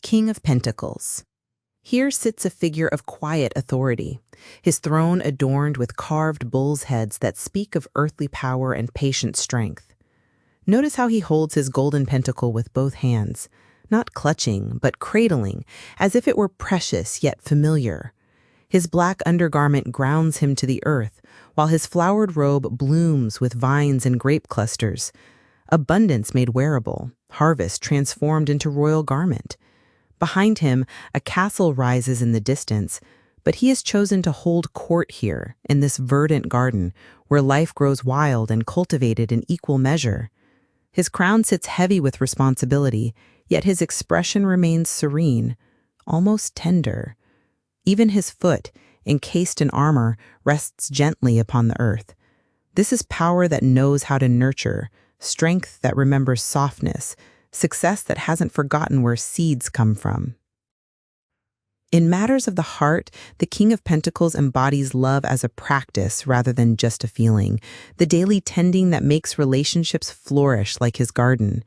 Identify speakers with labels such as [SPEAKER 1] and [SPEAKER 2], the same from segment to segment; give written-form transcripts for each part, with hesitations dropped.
[SPEAKER 1] King of Pentacles. Here sits a figure of quiet authority, his throne adorned with carved bull's heads that speak of earthly power and patient strength. Notice how he holds his golden pentacle with both hands, not clutching, but cradling, as if it were precious yet familiar. His black undergarment grounds him to the earth, while his flowered robe blooms with vines and grape clusters. Abundance made wearable, harvest transformed into royal garment. Behind him, a castle rises in the distance, but he has chosen to hold court here, in this verdant garden, where life grows wild and cultivated in equal measure. His crown sits heavy with responsibility, yet his expression remains serene, almost tender. Even his foot, encased in armor, rests gently upon the earth. This is power that knows how to nurture, strength that remembers softness, success that hasn't forgotten where seeds come from. In matters of the heart, the King of Pentacles embodies love as a practice rather than just a feeling, the daily tending that makes relationships flourish like his garden.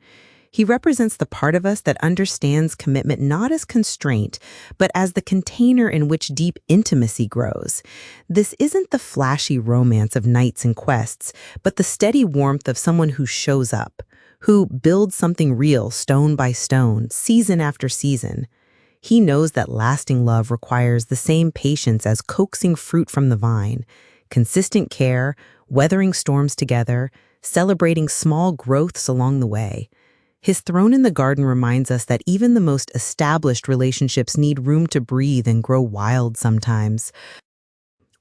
[SPEAKER 1] He represents the part of us that understands commitment not as constraint, but as the container in which deep intimacy grows. This isn't the flashy romance of knights and quests, but the steady warmth of someone who shows up, who builds something real stone by stone, season after season. He knows that lasting love requires the same patience as coaxing fruit from the vine, consistent care, weathering storms together, celebrating small growths along the way. His throne in the garden reminds us that even the most established relationships need room to breathe and grow wild sometimes.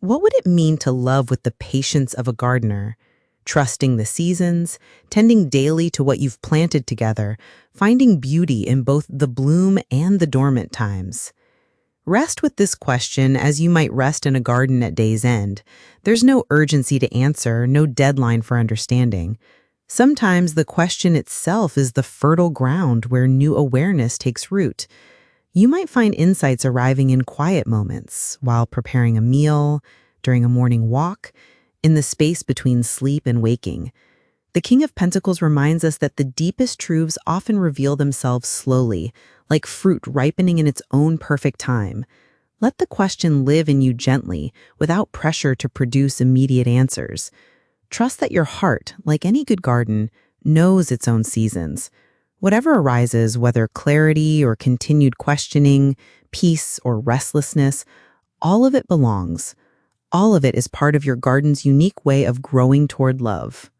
[SPEAKER 1] What would it mean to love with the patience of a gardener? Trusting the seasons, tending daily to what you've planted together, finding beauty in both the bloom and the dormant times. Rest with this question as you might rest in a garden at day's end. There's no urgency to answer, no deadline for understanding. Sometimes the question itself is the fertile ground where new awareness takes root. You might find insights arriving in quiet moments, while preparing a meal, during a morning walk, in the space between sleep and waking. The King of Pentacles reminds us that the deepest truths often reveal themselves slowly, like fruit ripening in its own perfect time. Let the question live in you gently, without pressure to produce immediate answers. Trust that your heart, like any good garden, knows its own seasons. Whatever arises, whether clarity or continued questioning, peace or restlessness, all of it belongs. All of it is part of your garden's unique way of growing toward love.